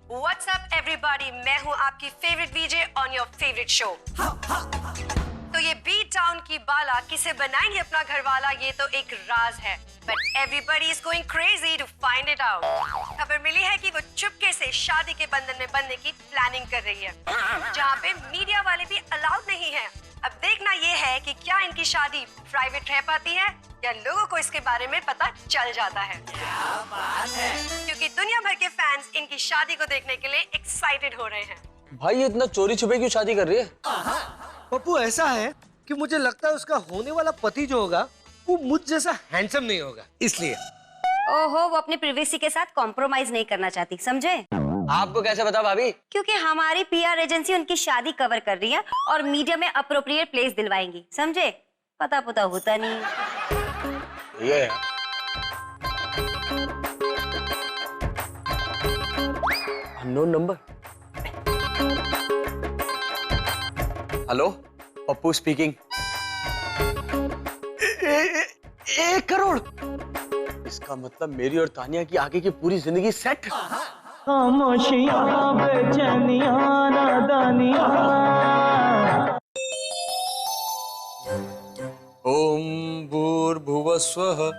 What's up everybody? मैं हूँ आपकी favourite VJ on your favourite show. तो ये बीट टाउन की बाला किसे बनाएंगे अपना घरवाला, ये तो एक राज है। But everybody is going crazy to find it out। खबर मिली है कि वो चुपके से शादी के बंधन में बंधने की प्लानिंग कर रही है, जहाँ पे मीडिया वाले भी अलाउड नहीं है। अब देखना ये है कि क्या इनकी शादी प्राइवेट रह पाती है या लोगों को इसके बारे में पता चल जाता है। क्या बात है, क्योंकि दुनिया भर के फैंस इनकी शादी को देखने के लिए एक्साइटेड हो रहे हैं। भाई ये इतना चोरी छुपे क्यों शादी कर रही है? पप्पू ऐसा है कि मुझे लगता है उसका होने वाला पति जो होगा वो मुझ जैसा हैंडसम नहीं होगा, इसलिए। ओहो, वो अपनी प्रिवेसी के साथ कॉम्प्रोमाइज नहीं करना चाहती, समझे? आपको कैसे पता भाभी? क्योंकि हमारी पीआर एजेंसी उनकी शादी कवर कर रही है और मीडिया में अप्रोप्रिएट प्लेस दिलवाएंगी, समझे? पता पुता होता नहीं। ये unknown number. Hello, Pappu speaking. 1 crore? इसका मतलब मेरी और तानिया की आगे की पूरी जिंदगी सेट। खामोशियां बेचैनियां नादानियां। ओम भूर्भुवस्वः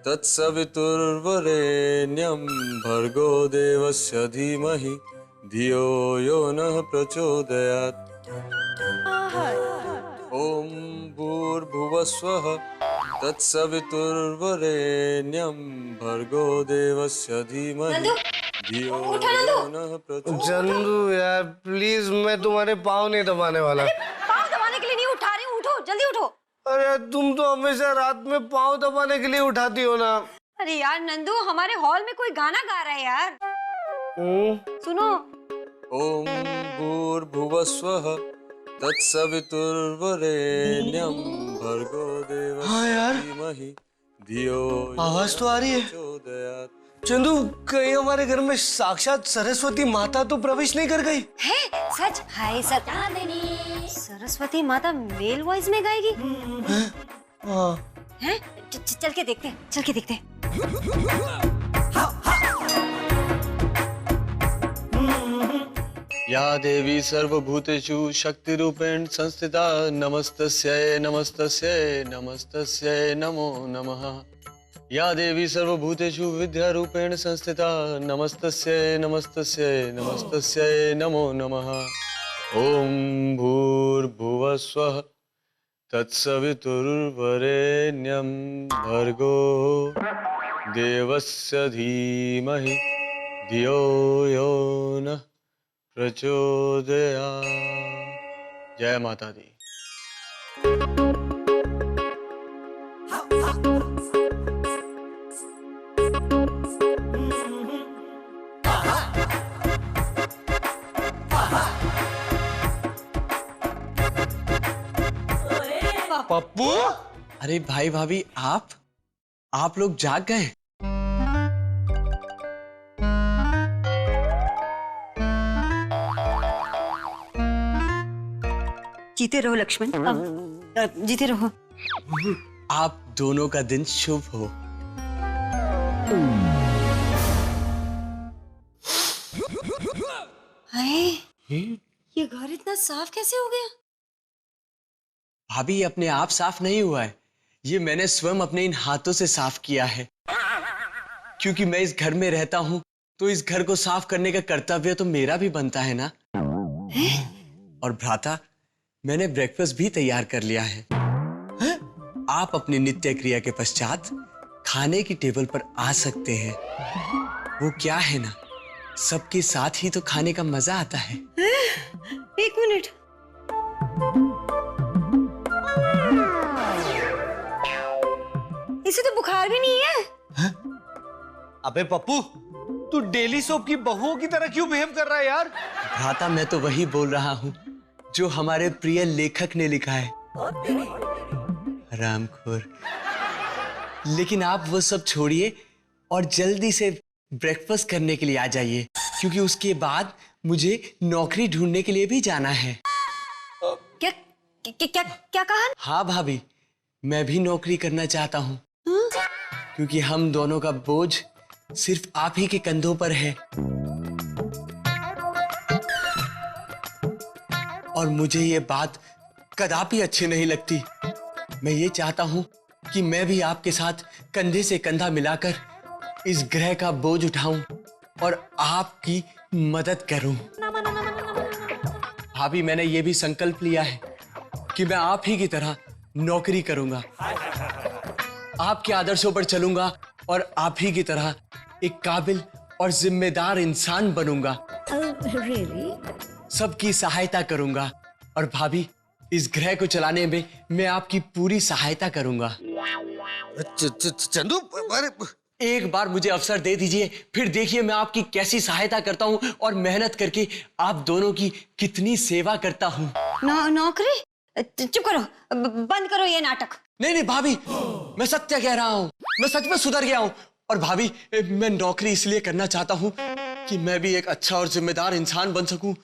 तत्सवितुर्वरेण्यं भर्गो देवस्य धीमहि धियो यो नः प्रचोदयात्। ओम भूर्भुवस्वः तत्सवितुर्वरेण्यं भर्गो देवस्य धीमहि धियो यो नः प्रचोदयात्। चंदू यार प्लीज, मैं तुम्हारे पाँव नहीं दबाने वाला। पाँव दबाने के लिए नहीं उठा रही हूँ, उठो, जल्दी उठो। अरे तुम तो हमेशा रात में पाँव दबाने के लिए उठाती हो ना। अरे यार नंदू, हमारे हॉल में कोई गाना गा रहा है यार, सुनो। ओम भूर्भुवस्वः तत्सवितुर्वरेण्यं भर्गो देवस्य धीमहि धियो आवाज तो आ रही है। प्रचोदयात्। चंदू, कहीं हमारे घर में साक्षात सरस्वती माता तो प्रवेश नहीं कर गई? है सच? हाय सच, सरस्वती माता मेल वॉइस में गाएगी? हाँ। हैं? चल के देखते हैं, चल के देखते हैं। या देवी सर्वभूतेषु शक्तिरूपेण संस्थिता नमस्तस्यै नमस्तस्यै नमस्तस्यै नमो नमः। या देवी सर्वभूतेषु विद्यारूपेण संस्थिता नमस्तस्यै नमस्तस्यै नमस्तस्यै नमो नमः। ओम भूर्भुवस्वः तत्सवितुर्वरेण्यं भर्गो देवस्य धीमहि धियो यो नः प्रचोदयात्। जय माता दी। पप्पू, अरे भाई भाभी, आप लोग जाग गए? जीते रहो लक्ष्मण, जीते रहो। आप दोनों का दिन शुभ हो। हाय, ये घर इतना साफ कैसे हो गया? भाभी, अपने आप साफ नहीं हुआ है, ये मैंने स्वयं अपने इन हाथों से साफ किया है। क्योंकि मैं इस घर में रहता हूँ तो इस घर को साफ करने का कर्तव्य तो मेरा भी बनता है ना। और भ्राता, मैंने ब्रेकफास्ट भी तैयार कर लिया है। आप अपनी नित्य क्रिया के पश्चात खाने की टेबल पर आ सकते हैं। वो क्या है ना, सबके साथ ही तो खाने का मजा आता है। 1 मिनट, इसे तो बुखार भी नहीं है। अबे पप्पू, तू डेली सोप की बहुओं की तरह क्यों बिहेव कर रहा है यार? भ्राता, मैं तो वही बोल रहा हूँ जो हमारे प्रिय लेखक ने लिखा है। रामखोर। लेकिन आप वो सब छोड़िए और जल्दी से ब्रेकफास्ट करने के लिए आ जाइए, क्योंकि उसके बाद मुझे नौकरी ढूंढने के लिए भी जाना है। क्या क्या क्या कहा? हाँ भाभी, मैं भी नौकरी करना चाहता हूँ, क्योंकि हम दोनों का बोझ सिर्फ आप ही के कंधों पर है। और मुझे ये बात कदापि अच्छी नहीं लगती। मैं ये चाहता हूं कि मैं भी आपके साथ कंधे से कंधा मिलाकर इस ग्रह का बोझ उठाऊं और आपकी मदद करूं। भाभी, मैंने ये भी संकल्प लिया है कि मैं आप ही की तरह नौकरी करूंगा, आपके आदर्शों पर चलूंगा और आप ही की तरह एक काबिल और जिम्मेदार इंसान बनूंगा। सबकी सहायता करूंगा और भाभी, इस ग्रह को चलाने में मैं आपकी पूरी सहायता करूंगा। चंदू, अरे एक बार मुझे अवसर दे दीजिए, फिर देखिए मैं आपकी कैसी सहायता करता हूं और मेहनत करके आप दोनों की कितनी सेवा करता हूं। नौकरी? चुप करो, बंद करो ये नाटक। नहीं नहीं भाभी, मैं सत्य कह रहा हूं, मैं सच में सुधर गया हूं। और भाभी, मैं नौकरी इसलिए करना चाहता हूं कि मैं भी एक अच्छा और जिम्मेदार इंसान बन सकूं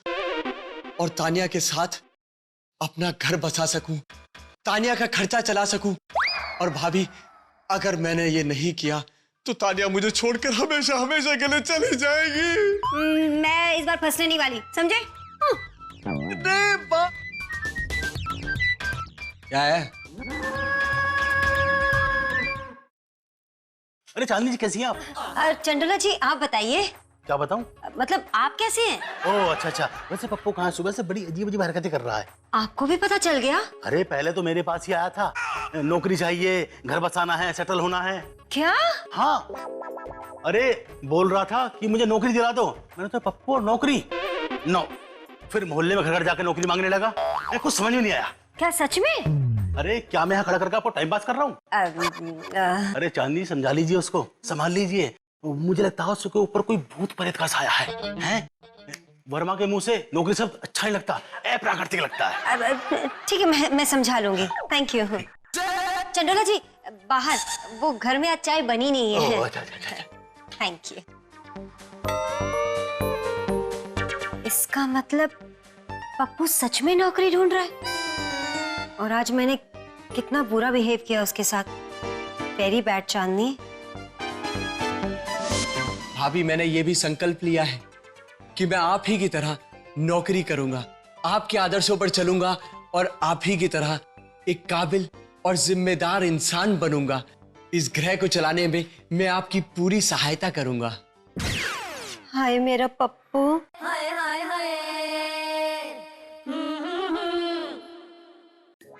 और तानिया के साथ अपना घर बसा सकूं, तानिया का खर्चा चला सकूं। और भाभी, अगर मैंने ये नहीं किया तो तानिया मुझे छोड़कर हमेशा हमेशा के लिए चली जाएगी। मैं इस बार फंसने नहीं वाली, समझे? क्या है? अरे चांदनी जी, कैसी हैं आप? चंडोला जी, आप बताइए। क्या बताऊं? मतलब आप कैसे हैं? ओह अच्छा अच्छा। वैसे पप्पू कहाँ सुबह से बड़ी अजीब अजीब हरकतें कर रहा है। आपको भी पता चल गया? अरे पहले तो मेरे पास ही आया था, नौकरी चाहिए, घर बसाना है, सेटल होना है। क्या? हाँ, अरे बोल रहा था कि मुझे नौकरी दिला दो। मैंने तो पप्पू नौकरी नो, फिर मोहल्ले में घर घर जाके नौकरी मांगने लगा। कुछ समझ में नहीं आया। क्या सच में? अरे क्या मैं यहाँ खड़ा करके आपको टाइम पास कर रहा हूँ? अरे चांदनी, समझा लीजिए उसको, संभाल लीजिए। मुझे लगता है उसके ऊपर कोई भूत प्रेत का साया है? वर्मा के मुंह से नौकरी शब्द अच्छा नहीं लगता, अप्राकृतिक लगता है। ठीक है, मैं समझा लूंगी। Thank you. चंडोला जी, बाहर वो घर में आज चाय बनी नहीं है। अच्छा, अच्छा। Thank you. इसका मतलब पप्पू सच में नौकरी ढूंढ रहा है और आज मैंने कितना बुरा बिहेव किया उसके साथ। वेरी बैड चांदनी। भाभी, मैंने ये भी संकल्प लिया है कि मैं आप ही की तरह नौकरी करूंगा, आपके आदर्शों पर चलूंगा और आप ही की तरह एक काबिल और जिम्मेदार इंसान बनूंगा। इस ग्रह को चलाने में मैं आपकी पूरी सहायता करूंगा। हाय मेरा पप्पू।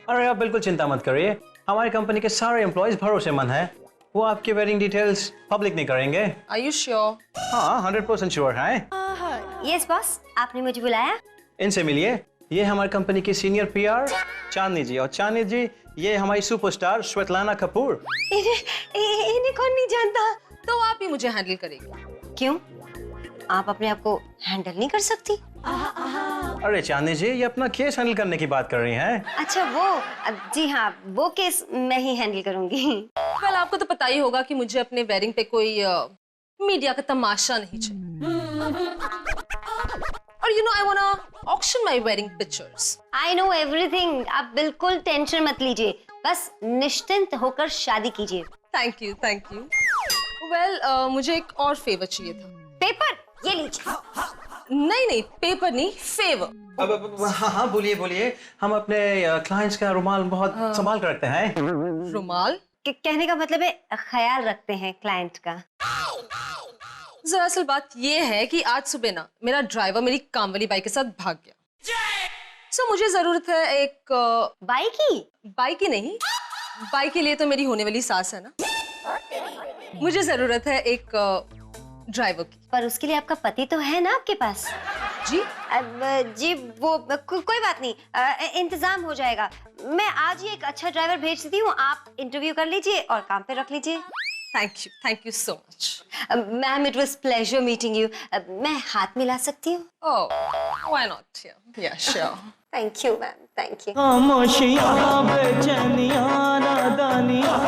अरे आप बिल्कुल चिंता मत करिए, हमारी कंपनी के सारे एम्प्लॉयज भरोसेमंद हैं। वो आपकी वेडिंग डिटेल्स पब्लिक नहीं करेंगे। Are you sure? हाँ, 100% श्योर है। यस बॉस, आपने मुझे बुलाया? इनसे मिलिए, ये हमारी कंपनी की सीनियर पीआर चांदनी जी, और चांदनी जी ये हमारी सुपरस्टार श्वेतलाना कपूर। इन्हें कौन नहीं जानता? तो आप ही मुझे हैंडल करेंगे। क्यों? आप अपने आप को हैंडल नहीं कर सकती? अरे चांदनी जी, ये अपना केस हैंडल करने की बात कर रही हैं। अच्छा वो, जी हाँ, वो केस मैं ही हैंडल करूंगी। वेल, आपको तो पता ही होगा कि मुझे अपने वेडिंग पे कोई मीडिया का तमाशा नहीं चाहिए। और you know, I want to auction my wedding pictures. I know everything, आप बिल्कुल टेंशन मत लीजिए, बस निश्चिंत होकर शादी कीजिए। Thank you, thank you. Well, मुझे एक और फेवर चाहिए था। पेपर? ये लीजिए। नहीं नहीं, पेपर नहीं, फेवर। अब हाँ बोलिए बोलिए, हम अपने क्लाइंट्स का रुमाल बहुत संभाल कर रखते हैं। रुमाल? कहने का मतलब है ख्याल रखते हैं क्लाइंट का। दरअसल बात ये है कि आज सुबह ना मेरा ड्राइवर मेरी काम वाली बाइक के साथ भाग गया। सो मुझे जरूरत है एक बाइक ही नहीं, बाइक के लिए तो मेरी होने वाली सास है ना। मुझे जरूरत है एक ड्राइवर की। पर उसके लिए आपका पति तो है ना आपके पास? जी जी वो कोई बात नहीं, इंतजाम हो जाएगा। मैं आज ही एक अच्छा ड्राइवर भेज देती हूँ, आप इंटरव्यू कर लीजिए और काम पे रख लीजिए। Thank you so much. Ma'am, it was pleasure meeting you. मैं हाथ मिला सकती हूँ? Oh, why not? Yeah sure. Thank you ma'am, thank you. खामोशियां बेचैनियां नादानियां